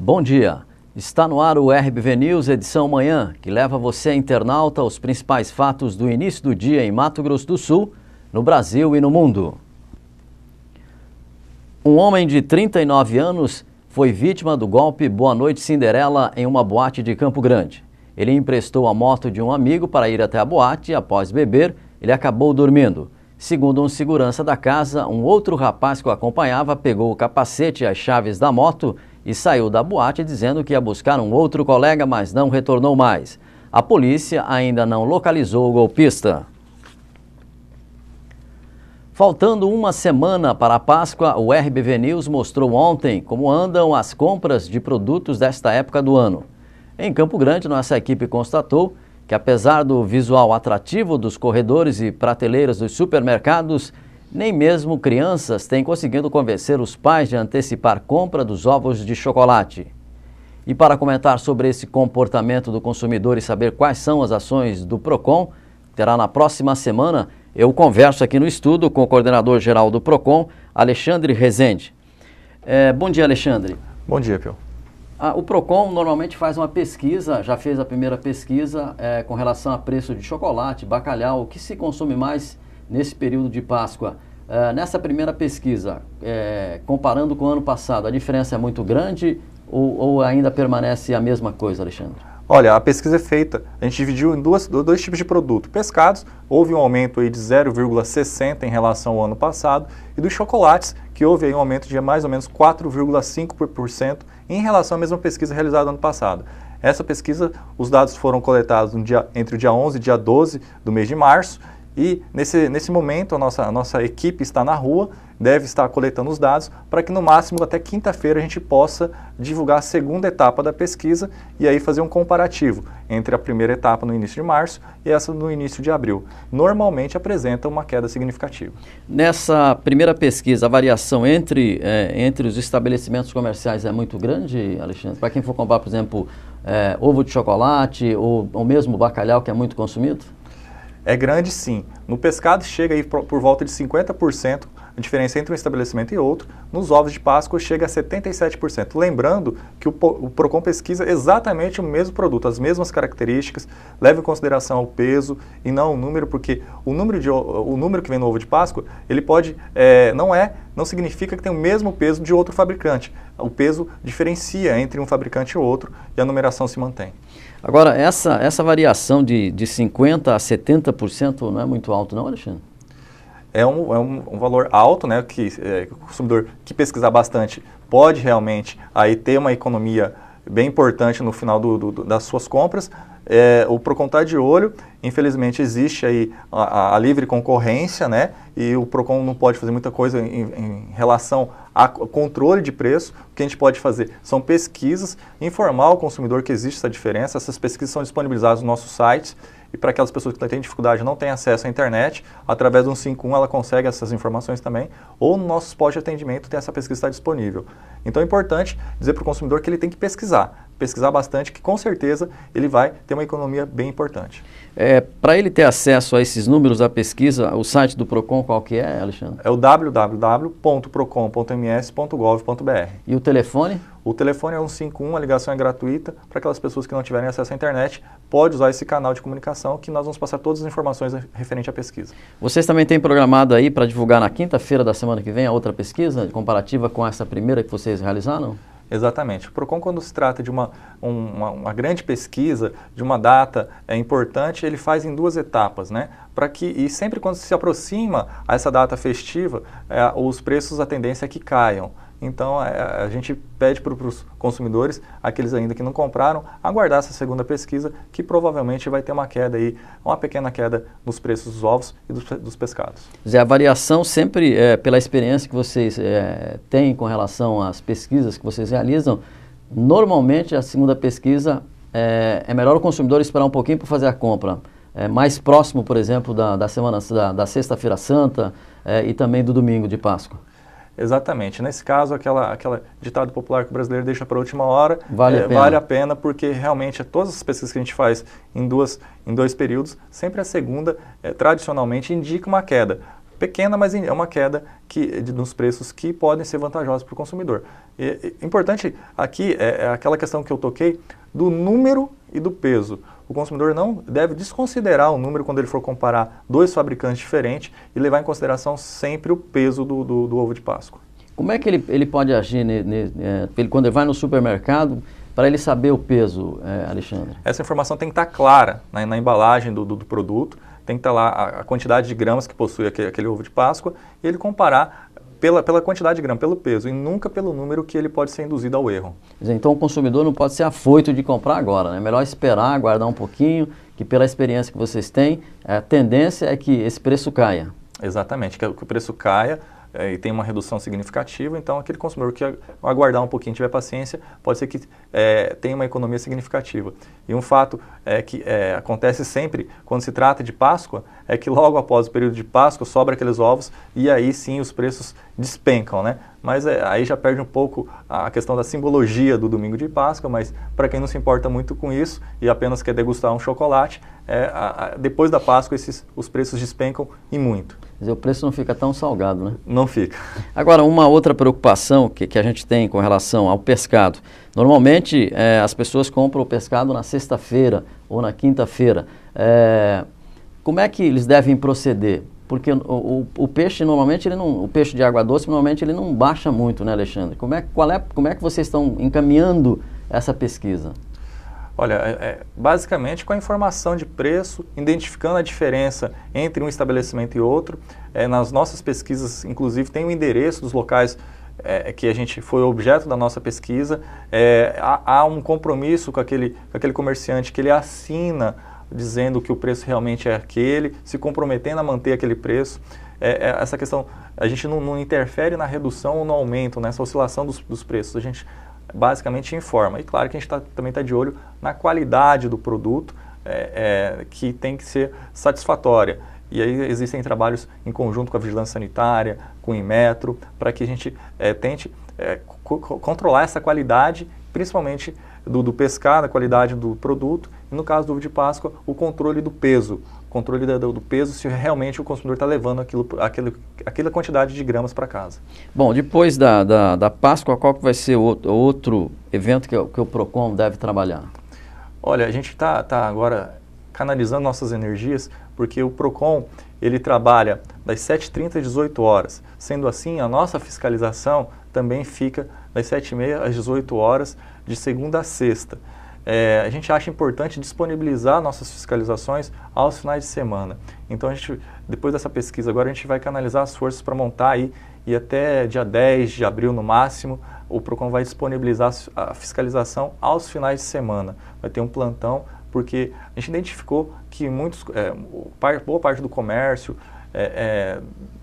Bom dia, está no ar o RBV News edição manhã, que leva você, internauta, aos principais fatos do início do dia em Mato Grosso do Sul, no Brasil e no mundo. Um homem de 39 anos foi vítima do golpe Boa Noite Cinderela em uma boate de Campo Grande. Ele emprestou a moto de um amigo para ir até a boate e, após beber, ele acabou dormindo. Segundo um segurança da casa, um outro rapaz que o acompanhava pegou o capacete e as chaves da moto e saiu da boate dizendo que ia buscar um outro colega, mas não retornou mais. A polícia ainda não localizou o golpista. Faltando uma semana para a Páscoa, o RBV News mostrou ontem como andam as compras de produtos desta época do ano. Em Campo Grande, nossa equipe constatou que, apesar do visual atrativo dos corredores e prateleiras dos supermercados, nem mesmo crianças têm conseguido convencer os pais de antecipar compra dos ovos de chocolate. E para comentar sobre esse comportamento do consumidor e saber quais são as ações do Procon, que terá na próxima semana, eu converso aqui no estúdio com o coordenador-geral do Procon, Alexandre Rezende. Bom dia, Alexandre. Bom dia, Pio. O Procon normalmente faz uma pesquisa, já fez a primeira pesquisa com relação a preço de chocolate, bacalhau, o que se consome mais nesse período de Páscoa. Nessa primeira pesquisa, comparando com o ano passado, a diferença é muito grande ou ainda permanece a mesma coisa, Alexandre? Olha, a pesquisa é feita, a gente dividiu em dois tipos de produto. Pescados, houve um aumento aí de 0,60 em relação ao ano passado, e dos chocolates, que houve aí um aumento de mais ou menos 4,5% em relação à mesma pesquisa realizada no ano passado. Essa pesquisa, os dados foram coletados entre o dia 11 e dia 12 do mês de março, e nesse momento a nossa equipe está na rua, deve estar coletando os dados para que no máximo até quinta-feira a gente possa divulgar a segunda etapa da pesquisa e aí fazer um comparativo entre a primeira etapa no início de março e essa no início de abril. Normalmente apresenta uma queda significativa. Nessa primeira pesquisa, a variação entre os estabelecimentos comerciais é muito grande, Alexandre? Para quem for comprar, por exemplo, ovo de chocolate ou mesmo bacalhau, que é muito consumido? É grande, sim. No pescado chega aí por volta de 50% a diferença entre um estabelecimento e outro. Nos ovos de Páscoa chega a 77%. Lembrando que o Procon pesquisa exatamente o mesmo produto, as mesmas características, leva em consideração o peso e não o número, porque o número que vem no ovo de Páscoa, ele pode, não significa que tem o mesmo peso de outro fabricante. O peso diferencia entre um fabricante e outro e a numeração se mantém. Agora, essa variação de 50% a 70% não é muito alto não, Alexandre? É um valor alto, né, que o consumidor que pesquisar bastante pode realmente aí ter uma economia bem importante no final das suas compras. O Procon está de olho, infelizmente existe aí a livre concorrência, né, e o Procon não pode fazer muita coisa em relação ao controle de preço. O que a gente pode fazer são pesquisas, informar o consumidor que existe essa diferença. Essas pesquisas são disponibilizadas no nosso site e para aquelas pessoas que têm dificuldade, não têm acesso à internet, através do 151 ela consegue essas informações também, ou no nosso spot de atendimento tem essa pesquisa está disponível. Então é importante dizer para o consumidor que ele tem que pesquisar bastante, que com certeza ele vai ter uma economia bem importante. Para ele ter acesso a esses números da pesquisa, o site do Procon qual que é, Alexandre? É o www.procon.ms.gov.br. E o telefone? O telefone é 151, a ligação é gratuita. Para aquelas pessoas que não tiverem acesso à internet, pode usar esse canal de comunicação que nós vamos passar todas as informações referente à pesquisa. Vocês também têm programado aí para divulgar na quinta-feira da semana que vem a outra pesquisa comparativa com essa primeira que vocês realizaram? Exatamente. O Procon, quando se trata de uma grande pesquisa, de uma data importante, ele faz em duas etapas, né? E sempre quando se aproxima a essa data festiva, os preços, a tendência é que caiam. Então, a gente pede para os consumidores, aqueles ainda que não compraram, aguardar essa segunda pesquisa, que provavelmente vai ter uma queda aí, uma pequena queda nos preços dos ovos e dos pescados. A variação sempre, pela experiência que vocês têm com relação às pesquisas que vocês realizam, normalmente a segunda pesquisa é melhor o consumidor esperar um pouquinho para fazer a compra. Mais próximo, por exemplo, da da Sexta-feira Santa e também do domingo de Páscoa. Exatamente. Nesse caso, aquela ditado popular que o brasileiro deixa para a última hora, vale a pena, porque realmente todas as pesquisas que a gente faz em dois períodos, sempre a segunda, tradicionalmente, indica uma queda. pequena, mas é uma queda nos preços que podem ser vantajosos para o consumidor. Importante aqui é aquela questão que eu toquei do número e do peso. O consumidor não deve desconsiderar o número quando ele for comparar dois fabricantes diferentes e levar em consideração sempre o peso do ovo de Páscoa. Como é que ele pode agir quando ele vai no supermercado para ele saber o peso, Alexandre? Essa informação tem que estar clara na embalagem do produto, tem que estar lá a quantidade de gramas que possui aquele ovo de Páscoa e ele comparar pela quantidade de gramas, pelo peso, e nunca pelo número que ele pode ser induzido ao erro. Então o consumidor não pode ser afoito de comprar agora, né? É melhor esperar, aguardar um pouquinho, que pela experiência que vocês têm, a tendência é que esse preço caia. Exatamente, que o preço caia e tem uma redução significativa, então aquele consumidor que aguardar um pouquinho, tiver paciência, pode ser que tenha uma economia significativa. E um fato que acontece sempre quando se trata de Páscoa, é que logo após o período de Páscoa sobra aqueles ovos e aí sim os preços despencam, né? Mas aí já perde um pouco a questão da simbologia do domingo de Páscoa, mas para quem não se importa muito com isso e apenas quer degustar um chocolate, depois da Páscoa os preços despencam e muito. Quer dizer, o preço não fica tão salgado, né? Não fica. Agora, uma outra preocupação que a gente tem com relação ao pescado. Normalmente, as pessoas compram o pescado na sexta-feira ou na quinta-feira. Como é que eles devem proceder? Porque o peixe, normalmente, o peixe de água doce, normalmente, ele não baixa muito, né, Alexandre? Como é que vocês estão encaminhando essa pesquisa? Olha, basicamente com a informação de preço, identificando a diferença entre um estabelecimento e outro. Nas nossas pesquisas, inclusive, tem o endereço dos locais que a gente foi objeto da nossa pesquisa. Há um compromisso com aquele comerciante que ele assina dizendo que o preço realmente é aquele, se comprometendo a manter aquele preço. Essa questão, a gente não interfere na redução ou no aumento, nessa oscilação dos preços. A gente basicamente informa. E claro que a gente também está de olho na qualidade do produto, que tem que ser satisfatória. E aí existem trabalhos em conjunto com a Vigilância Sanitária, com o Inmetro, para que a gente tente controlar essa qualidade, principalmente do pescado, a qualidade do produto, e no caso do ovo de Páscoa, o controle do peso. Controle do peso, se realmente o consumidor está levando aquela quantidade de gramas para casa. Bom, depois da Páscoa, qual que vai ser o outro evento que o PROCON deve trabalhar? Olha, a gente está agora canalizando nossas energias, porque o PROCON ele trabalha das 7h30 às 18 horas. Sendo assim, a nossa fiscalização também fica das 7h30 às 18 horas, de segunda a sexta. A gente acha importante disponibilizar nossas fiscalizações aos finais de semana. Então, depois dessa pesquisa, agora a gente vai canalizar as forças para montar aí, e até dia 10 de abril no máximo, o PROCON vai disponibilizar a fiscalização aos finais de semana. Vai ter um plantão, porque a gente identificou que boa parte do comércio,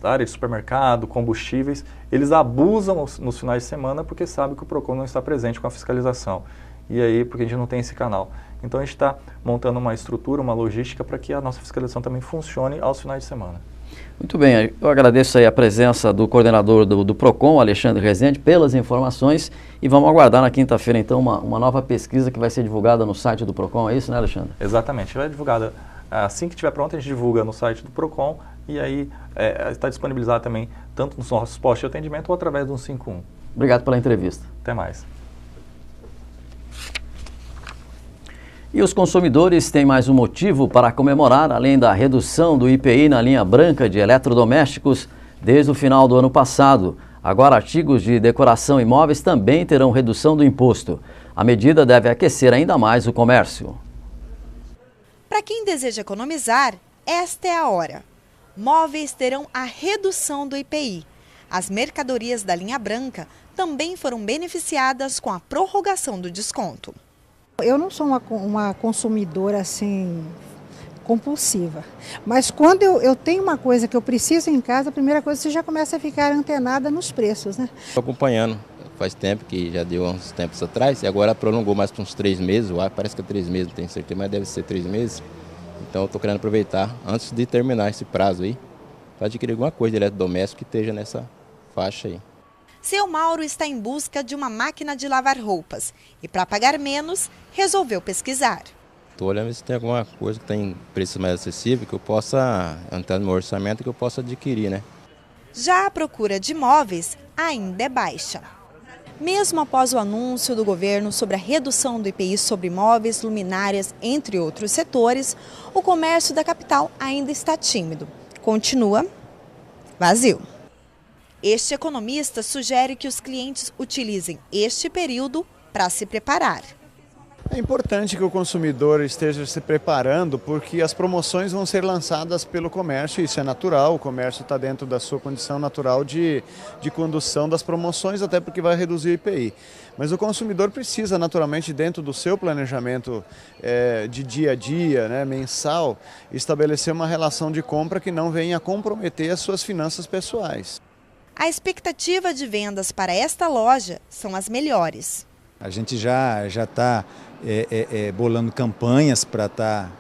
da área de supermercado, combustíveis, eles abusam nos finais de semana porque sabem que o PROCON não está presente com a fiscalização. E aí, porque a gente não tem esse canal. Então, a gente está montando uma estrutura, uma logística para que a nossa fiscalização também funcione aos finais de semana. Muito bem, eu agradeço aí a presença do coordenador do PROCON, Alexandre Rezende, pelas informações, e vamos aguardar na quinta-feira, então, uma nova pesquisa que vai ser divulgada no site do PROCON, é isso, né, Alexandre? Exatamente, vai divulgada, assim que estiver pronta, a gente divulga no site do PROCON, e aí está disponibilizado também, tanto nos nossos postos de atendimento ou através do 151. Obrigado pela entrevista. Até mais. E os consumidores têm mais um motivo para comemorar, além da redução do IPI na linha branca de eletrodomésticos desde o final do ano passado. Agora, artigos de decoração e móveis também terão redução do imposto. A medida deve aquecer ainda mais o comércio. Para quem deseja economizar, esta é a hora. Móveis terão a redução do IPI. As mercadorias da linha branca também foram beneficiadas com a prorrogação do desconto. Eu não sou uma consumidora assim compulsiva, mas quando eu tenho uma coisa que eu preciso em casa, a primeira coisa você já começa a ficar antenada nos preços, né? Estou acompanhando, faz tempo que já deu uns tempos atrás e agora prolongou mais para uns 3 meses, parece que é 3 meses, não tenho certeza, mas deve ser 3 meses. Então eu estou querendo aproveitar antes de terminar esse prazo aí para adquirir alguma coisa de eletrodoméstico que esteja nessa faixa aí. Seu Mauro está em busca de uma máquina de lavar roupas e, para pagar menos, resolveu pesquisar. Estou olhando se tem alguma coisa que tem preço mais acessível que eu possa, entrar no meu orçamento, que eu possa adquirir, né? Já a procura de imóveis ainda é baixa. Mesmo após o anúncio do governo sobre a redução do IPI sobre imóveis, luminárias, entre outros setores, o comércio da capital ainda está tímido. Continua vazio. Este economista sugere que os clientes utilizem este período para se preparar. É importante que o consumidor esteja se preparando, porque as promoções vão ser lançadas pelo comércio, isso é natural, o comércio está dentro da sua condição natural de condução das promoções, até porque vai reduzir o IPI. Mas o consumidor precisa, naturalmente, dentro do seu planejamento de dia a dia, né, mensal, estabelecer uma relação de compra que não venha comprometer as suas finanças pessoais. A expectativa de vendas para esta loja são as melhores. A gente já está bolando campanhas para estar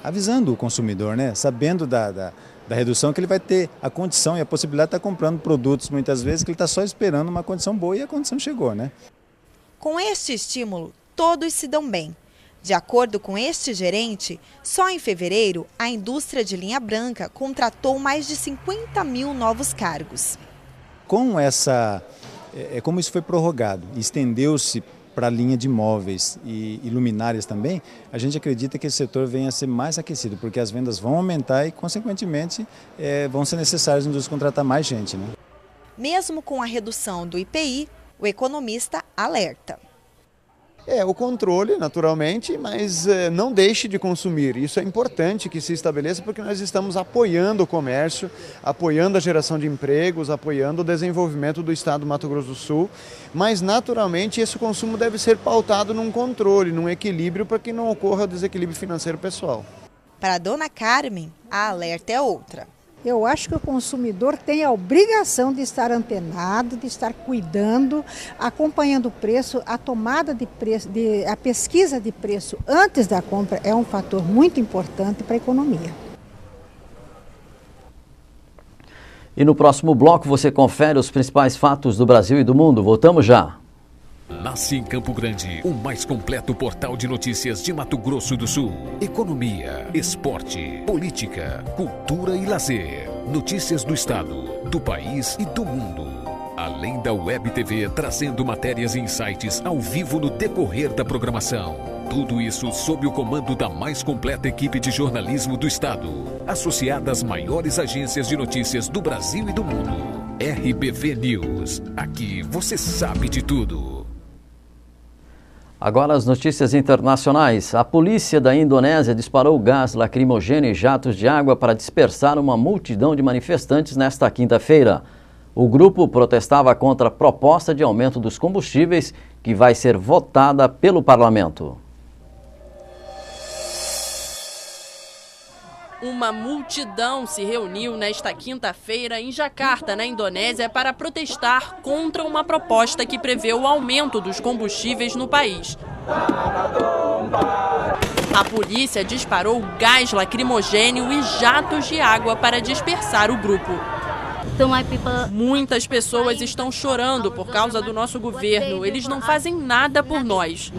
avisando o consumidor, né? Sabendo da redução, que ele vai ter a condição e a possibilidade de estar comprando produtos muitas vezes que ele está só esperando uma condição boa e a condição chegou, né? Com este estímulo, todos se dão bem. De acordo com este gerente, só em fevereiro a indústria de linha branca contratou mais de 50 mil novos cargos. Como isso foi prorrogado, estendeu-se para a linha de imóveis e luminárias também, a gente acredita que esse setor venha a ser mais aquecido, porque as vendas vão aumentar e, consequentemente, vão ser necessários nos contratar mais gente, né? Mesmo com a redução do IPI, o economista alerta. O controle, naturalmente, mas não deixe de consumir. Isso é importante que se estabeleça, porque nós estamos apoiando o comércio, apoiando a geração de empregos, apoiando o desenvolvimento do estado do Mato Grosso do Sul, mas naturalmente esse consumo deve ser pautado num controle, num equilíbrio, para que não ocorra o desequilíbrio financeiro pessoal. Para a dona Carmen, a alerta é outra. Eu acho que o consumidor tem a obrigação de estar antenado, de estar cuidando, acompanhando o preço, a tomada de preço, a pesquisa de preço antes da compra é um fator muito importante para a economia. E no próximo bloco você confere os principais fatos do Brasil e do mundo. Voltamos já. Nasce em Campo Grande, o mais completo portal de notícias de Mato Grosso do Sul. Economia, esporte, política, cultura e lazer. Notícias do estado, do país e do mundo. Além da Web TV trazendo matérias e insights ao vivo no decorrer da programação. Tudo isso sob o comando da mais completa equipe de jornalismo do estado, associada às maiores agências de notícias do Brasil e do mundo. RBV News. Aqui você sabe de tudo. Agora as notícias internacionais. A polícia da Indonésia disparou gás lacrimogêneo e jatos de água para dispersar uma multidão de manifestantes nesta quinta-feira. O grupo protestava contra a proposta de aumento dos combustíveis que vai ser votada pelo parlamento. Uma multidão se reuniu nesta quinta-feira em Jacarta, na Indonésia, para protestar contra uma proposta que prevê o aumento dos combustíveis no país. A polícia disparou gás lacrimogêneo e jatos de água para dispersar o grupo. Muitas pessoas estão chorando por causa do nosso governo. Eles não fazem nada por nós.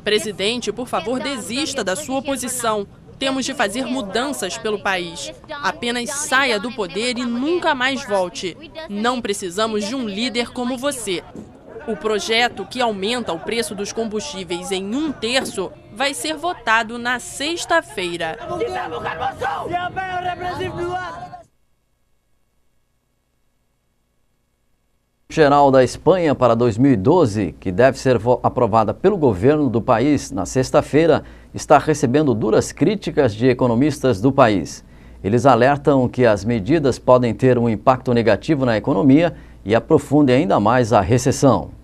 Presidente, por favor, desista da sua posição. Temos de fazer mudanças pelo país. Apenas saia do poder e nunca mais volte. Não precisamos de um líder como você. O projeto, que aumenta o preço dos combustíveis em 1/3, vai ser votado na sexta-feira. Geral da Espanha para 2012, que deve ser aprovada pelo governo do país na sexta-feira, está recebendo duras críticas de economistas do país. Eles alertam que as medidas podem ter um impacto negativo na economia e aprofundem ainda mais a recessão.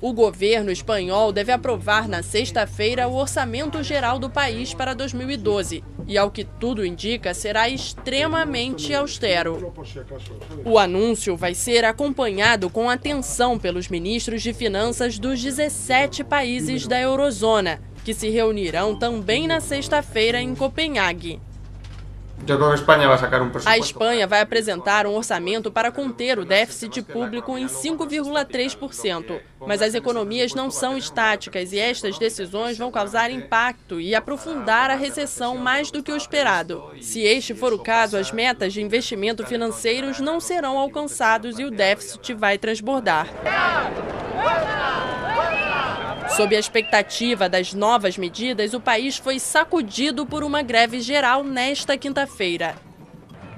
O governo espanhol deve aprovar na sexta-feira o orçamento geral do país para 2012 e, ao que tudo indica, será extremamente austero. O anúncio vai ser acompanhado com atenção pelos ministros de finanças dos 17 países da Eurozona, que se reunirão também na sexta-feira em Copenhague. A Espanha vai apresentar um orçamento para conter o déficit público em 5,3%. Mas as economias não são estáticas e estas decisões vão causar impacto e aprofundar a recessão mais do que o esperado. Se este for o caso, as metas de investimento financeiros não serão alcançados e o déficit vai transbordar. Sob a expectativa das novas medidas, o país foi sacudido por uma greve geral nesta quinta-feira.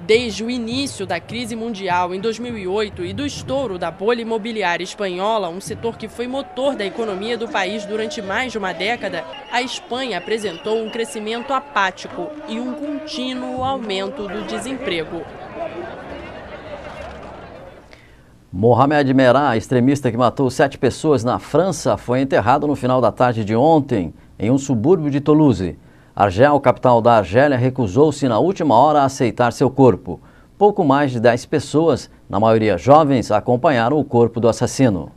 Desde o início da crise mundial em 2008 e do estouro da bolha imobiliária espanhola, um setor que foi motor da economia do país durante mais de uma década, a Espanha apresentou um crescimento apático e um contínuo aumento do desemprego. Mohamed Merah, extremista que matou 7 pessoas na França, foi enterrado no final da tarde de ontem, em um subúrbio de Toulouse. Argel, capital da Argélia, recusou-se na última hora a aceitar seu corpo. Pouco mais de 10 pessoas, na maioria jovens, acompanharam o corpo do assassino.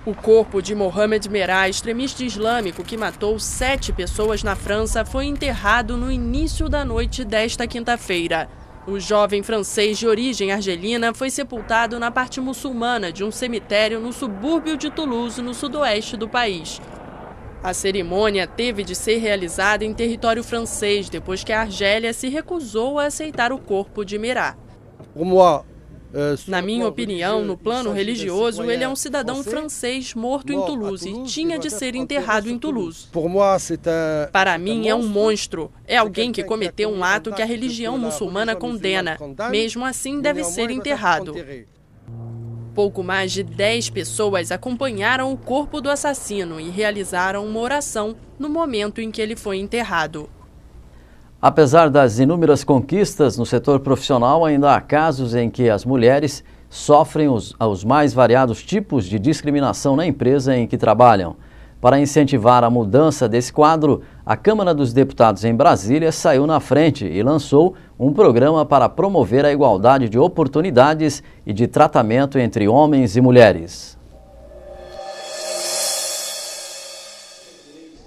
O corpo de Mohamed Merah, extremista islâmico que matou 7 pessoas na França, foi enterrado no início da noite desta quinta-feira. O jovem francês de origem argelina foi sepultado na parte muçulmana de um cemitério no subúrbio de Toulouse, no sudoeste do país. A cerimônia teve de ser realizada em território francês, depois que a Argélia se recusou a aceitar o corpo de Merah. Na minha opinião, no plano religioso, ele é um cidadão francês morto em Toulouse e tinha de ser enterrado em Toulouse. Para mim, é um monstro. É alguém que cometeu um ato que a religião muçulmana condena. Mesmo assim, deve ser enterrado. Pouco mais de 10 pessoas acompanharam o corpo do assassino e realizaram uma oração no momento em que ele foi enterrado. Apesar das inúmeras conquistas no setor profissional, ainda há casos em que as mulheres sofrem os mais variados tipos de discriminação na empresa em que trabalham. Para incentivar a mudança desse quadro, a Câmara dos Deputados em Brasília saiu na frente e lançou um programa para promover a igualdade de oportunidades e de tratamento entre homens e mulheres.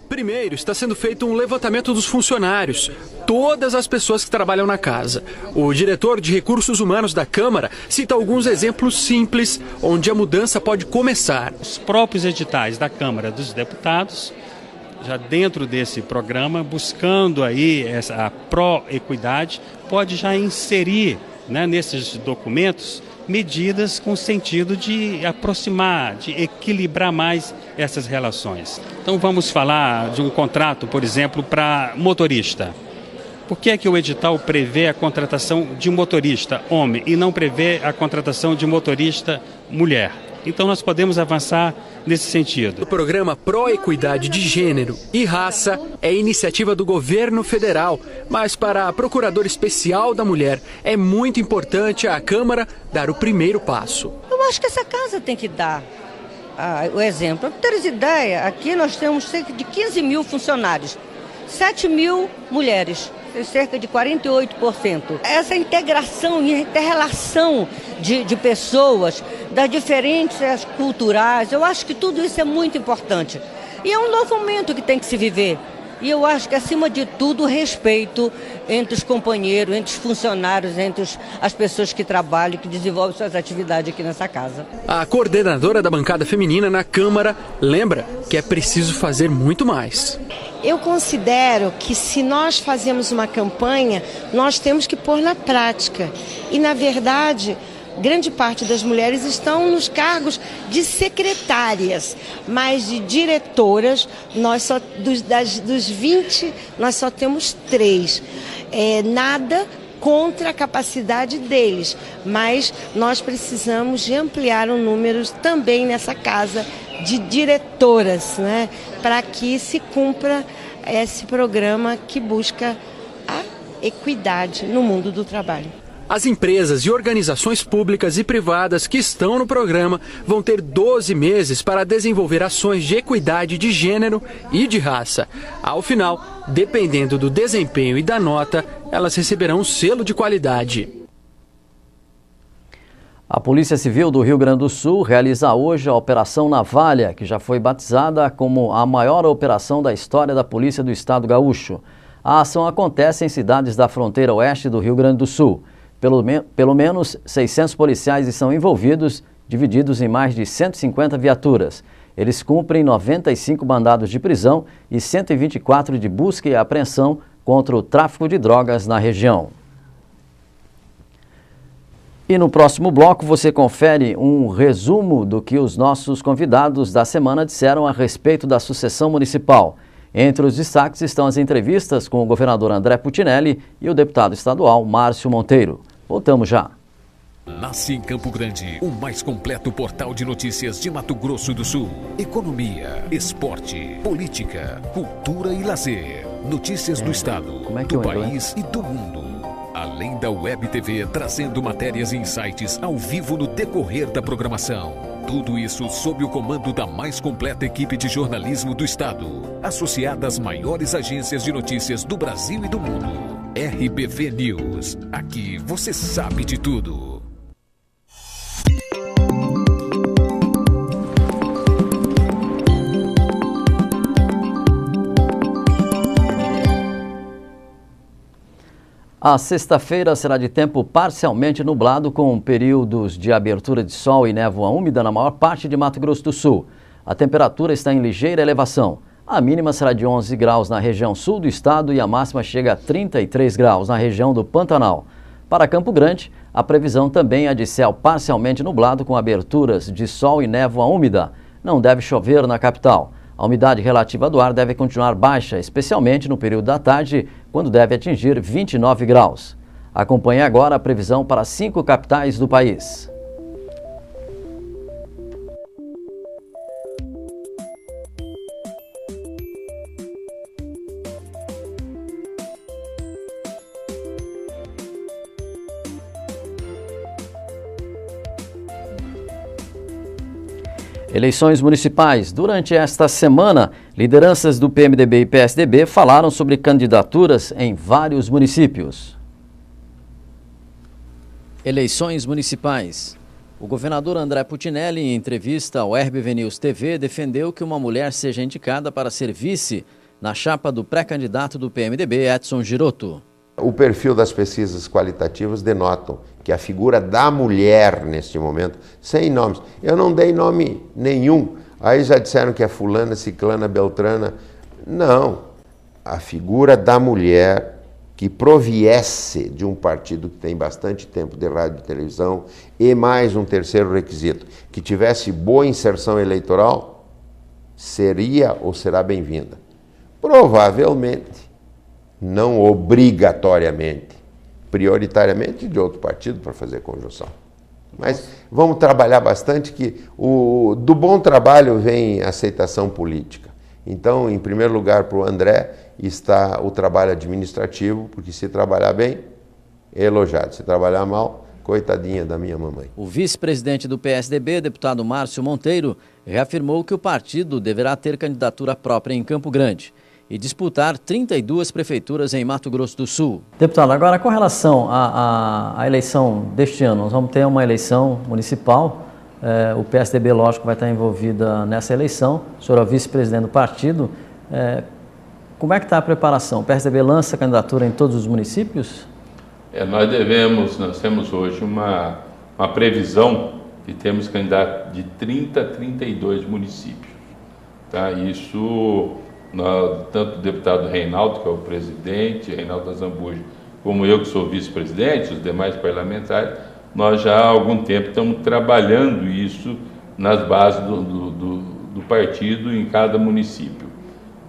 Primeiro, está sendo feito um levantamento dos funcionários, todas as pessoas que trabalham na casa. O diretor de Recursos Humanos da Câmara cita alguns exemplos simples onde a mudança pode começar. Os próprios editais da Câmara dos Deputados, já dentro desse programa, buscando aí a pró-equidade, pode já inserir, né, nesses documentos medidas com o sentido de aproximar, de equilibrar mais essas relações. Então vamos falar de um contrato, por exemplo, para motorista. Por que é que o edital prevê a contratação de motorista homem e não prevê a contratação de motorista mulher? Então nós podemos avançar nesse sentido. O programa Pró-Equidade de Gênero e Raça é iniciativa do governo federal, mas para a Procuradora Especial da Mulher é muito importante a Câmara dar o primeiro passo. Eu acho que essa casa tem que dar o exemplo. Para teres ideia, aqui nós temos cerca de 15 mil funcionários, 7 mil mulheres. Cerca de 48%. Essa integração e interrelação de pessoas, das diferenças culturais, eu acho que tudo isso é muito importante. E é um novo momento que tem que se viver. E eu acho que, acima de tudo, o respeito entre os companheiros, entre os funcionários, entre as pessoas que trabalham, que desenvolvem suas atividades aqui nessa casa. A coordenadora da bancada feminina na Câmara lembra que é preciso fazer muito mais. Eu considero que, se nós fazemos uma campanha, nós temos que pôr na prática. E, na verdade, grande parte das mulheres estão nos cargos de secretárias, mas de diretoras, nós só dos 20, nós só temos 3. Nada contra a capacidade deles, mas nós precisamos de ampliar o número também nessa casa de diretoras, né, para que se cumpra esse programa que busca a equidade no mundo do trabalho. As empresas e organizações públicas e privadas que estão no programa vão ter 12 meses para desenvolver ações de equidade de gênero e de raça. Ao final, dependendo do desempenho e da nota, elas receberão um selo de qualidade. A Polícia Civil do Rio Grande do Sul realiza hoje a Operação Navalha, que já foi batizada como a maior operação da história da Polícia do Estado Gaúcho. A ação acontece em cidades da fronteira oeste do Rio Grande do Sul. Pelo menos 600 policiais estão envolvidos, divididos em mais de 150 viaturas. Eles cumprem 95 mandados de prisão e 124 de busca e apreensão contra o tráfico de drogas na região. E no próximo bloco você confere um resumo do que os nossos convidados da semana disseram a respeito da sucessão municipal. Entre os destaques estão as entrevistas com o governador André Putinelli e o deputado estadual Márcio Monteiro. Voltamos já. Nasce em Campo Grande, o mais completo portal de notícias de Mato Grosso do Sul. Economia, esporte, política, cultura e lazer. Notícias do estado, do país e do mundo. Além da Web TV trazendo matérias e insights ao vivo no decorrer da programação. Tudo isso sob o comando da mais completa equipe de jornalismo do estado, associada às maiores agências de notícias do Brasil e do mundo. RBV News. Aqui você sabe de tudo. A sexta-feira será de tempo parcialmente nublado, com períodos de abertura de sol e névoa úmida na maior parte de Mato Grosso do Sul. A temperatura está em ligeira elevação. A mínima será de 11 graus na região sul do estado e a máxima chega a 33 graus na região do Pantanal. Para Campo Grande, a previsão também é de céu parcialmente nublado, com aberturas de sol e névoa úmida. Não deve chover na capital. A umidade relativa do ar deve continuar baixa, especialmente no período da tarde, quando deve atingir 29 graus. Acompanhe agora a previsão para 5 capitais do país. Eleições municipais. Durante esta semana, lideranças do PMDB e PSDB falaram sobre candidaturas em vários municípios. Eleições municipais. O governador André Putinelli, em entrevista ao RBV News TV, defendeu que uma mulher seja indicada para ser vice na chapa do pré-candidato do PMDB, Edson Giroto. O perfil das pesquisas qualitativas denotam que a figura da mulher, neste momento, sem nomes, eu não dei nome nenhum, aí já disseram que é fulana, ciclana, beltrana, não, a figura da mulher que proviesse de um partido que tem bastante tempo de rádio e televisão e mais um terceiro requisito, que tivesse boa inserção eleitoral, seria ou será bem-vinda. Provavelmente, não obrigatoriamente, prioritariamente de outro partido para fazer conjunção. Mas vamos trabalhar bastante, que do bom trabalho vem aceitação política. Então, em primeiro lugar, para o André está o trabalho administrativo, porque se trabalhar bem, é elogiado. Se trabalhar mal, coitadinha da minha mamãe. O vice-presidente do PSDB, deputado Márcio Monteiro, reafirmou que o partido deverá ter candidatura própria em Campo Grande e disputar 32 prefeituras em Mato Grosso do Sul. Deputado, agora com relação à eleição deste ano, nós vamos ter uma eleição municipal, o PSDB, lógico, vai estar envolvida nessa eleição, o senhor é o vice-presidente do partido, como é que está a preparação? O PSDB lança candidatura em todos os municípios? Nós temos hoje uma previsão que temos candidato de 30 a 32 municípios. Tá? Isso... tanto o deputado Reinaldo, que é o presidente, Reinaldo Azambuja, como eu, que sou vice-presidente, os demais parlamentares, nós já há algum tempo estamos trabalhando isso nas bases do partido em cada município.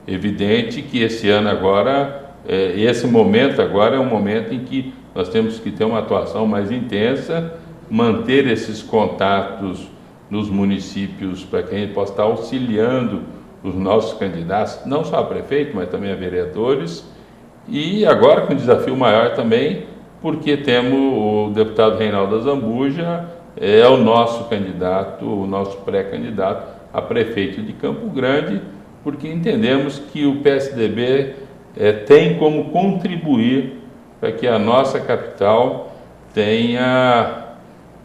Evidente que esse ano agora, esse momento agora é um momento em que nós temos que ter uma atuação mais intensa, manter esses contatos nos municípios para que a gente possa estar auxiliando os nossos candidatos, não só a prefeito, mas também a vereadores, e agora com um desafio maior também, porque temos o deputado Reinaldo Azambuja, é o nosso candidato, o nosso pré-candidato a prefeito de Campo Grande, porque entendemos que o PSDB tem como contribuir para que a nossa capital tenha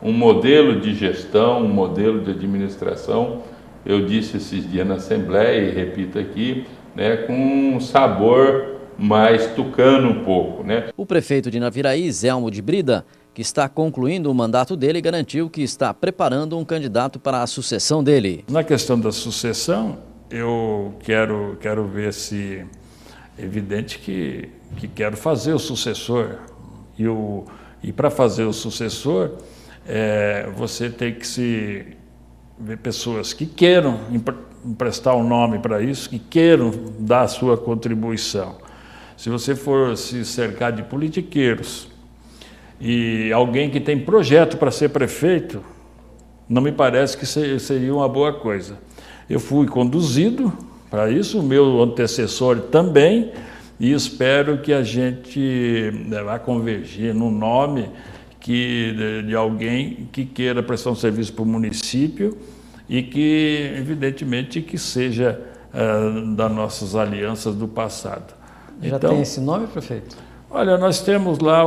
um modelo de gestão, um modelo de administração, eu disse esses dias na Assembleia e repito aqui, né, com um sabor mais tucano um pouco, né? O prefeito de Naviraí, Zelmo de Brida, que está concluindo o mandato dele, garantiu que está preparando um candidato para a sucessão dele. Na questão da sucessão, eu quero ver se é evidente que quero fazer o sucessor. E para fazer o sucessor, você tem que se ver pessoas que queiram emprestar um nome para isso, que queiram dar a sua contribuição. Se você for se cercar de politiqueiros e alguém que tem projeto para ser prefeito, não me parece que seria uma boa coisa. Eu fui conduzido para isso, o meu antecessor também, e espero que a gente vá convergir no nome de alguém que queira prestar um serviço para o município e que, evidentemente, que seja das nossas alianças do passado. Já tem esse nome, prefeito? Olha, nós temos lá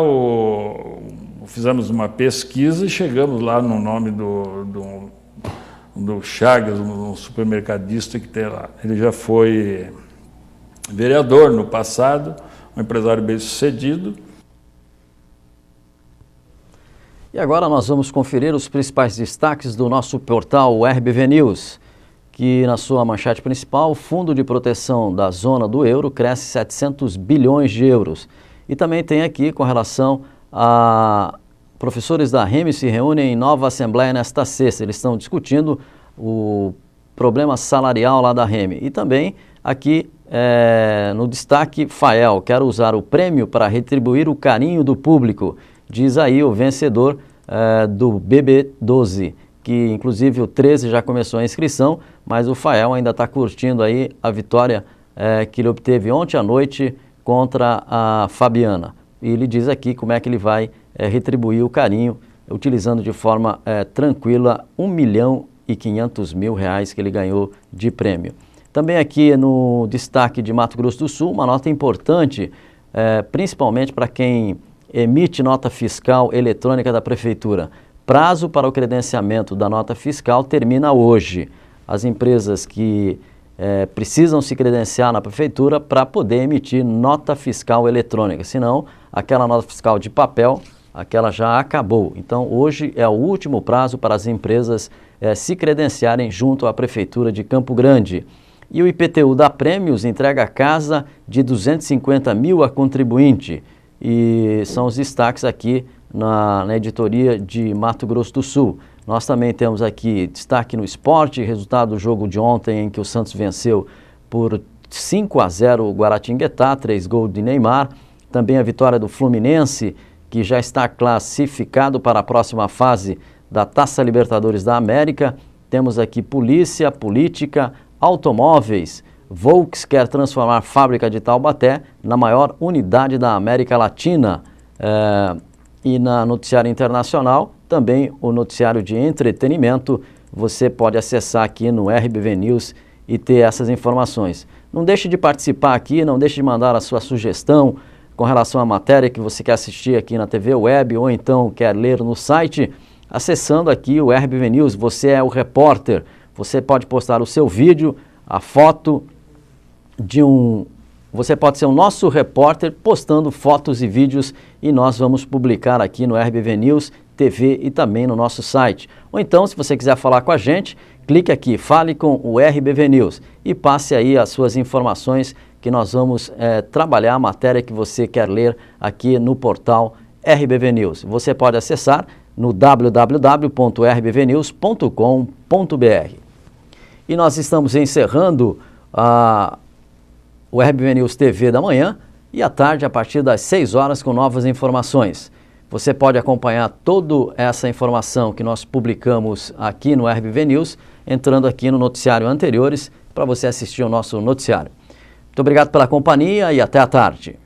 fizemos uma pesquisa e chegamos lá no nome do Chagas, um supermercadista que tem lá. Ele já foi vereador no passado, um empresário bem-sucedido. E agora nós vamos conferir os principais destaques do nosso portal RBV News, que na sua manchete principal, o Fundo de Proteção da Zona do Euro cresce 700 bilhões de euros. E também tem aqui com relação a professores da REME se reúnem em nova assembleia nesta sexta. Eles estão discutindo o problema salarial lá da REME. E também aqui no destaque, Fael, quero usar o prêmio para retribuir o carinho do público, diz aí o vencedor do BB12, que inclusive o 13 já começou a inscrição, mas o Fael ainda está curtindo aí a vitória que ele obteve ontem à noite contra a Fabiana. E ele diz aqui como é que ele vai retribuir o carinho, utilizando de forma tranquila R$1.500.000 que ele ganhou de prêmio. Também aqui no destaque de Mato Grosso do Sul, uma nota importante, principalmente para quem emite nota fiscal eletrônica da Prefeitura. Prazo para o credenciamento da nota fiscal termina hoje. As empresas que precisam se credenciar na Prefeitura para poder emitir nota fiscal eletrônica, senão aquela nota fiscal de papel, aquela já acabou. Então hoje é o último prazo para as empresas se credenciarem junto à Prefeitura de Campo Grande. E o IPTU da Prêmios entrega casa de 250 mil a contribuinte. E são os destaques aqui na editoria de Mato Grosso do Sul. Nós também temos aqui destaque no esporte, resultado do jogo de ontem em que o Santos venceu por 5-0 o Guaratinguetá, 3 gols de Neymar. Também a vitória do Fluminense, que já está classificado para a próxima fase da Taça Libertadores da América. Temos aqui polícia, política, automóveis. Volks quer transformar a fábrica de Taubaté na maior unidade da América Latina. E na noticiário internacional, também o noticiário de entretenimento, você pode acessar aqui no RBV News e ter essas informações. Não deixe de participar aqui, não deixe de mandar a sua sugestão com relação à matéria que você quer assistir aqui na TV Web ou então quer ler no site, acessando aqui o RBV News. Você é o repórter, você pode postar o seu vídeo, a foto de Você pode ser o nosso repórter postando fotos e vídeos e nós vamos publicar aqui no RBV News, TV e também no nosso site. Ou então, se você quiser falar com a gente, clique aqui, fale com o RBV News e passe aí as suas informações que nós vamos trabalhar a matéria que você quer ler aqui no portal RBV News. Você pode acessar no www.rbvnews.com.br. E nós estamos encerrando o RBV News TV da manhã e à tarde a partir das 6 horas com novas informações. Você pode acompanhar toda essa informação que nós publicamos aqui no RBV News, entrando aqui no noticiário anteriores para você assistir ao nosso noticiário. Muito obrigado pela companhia e até à tarde.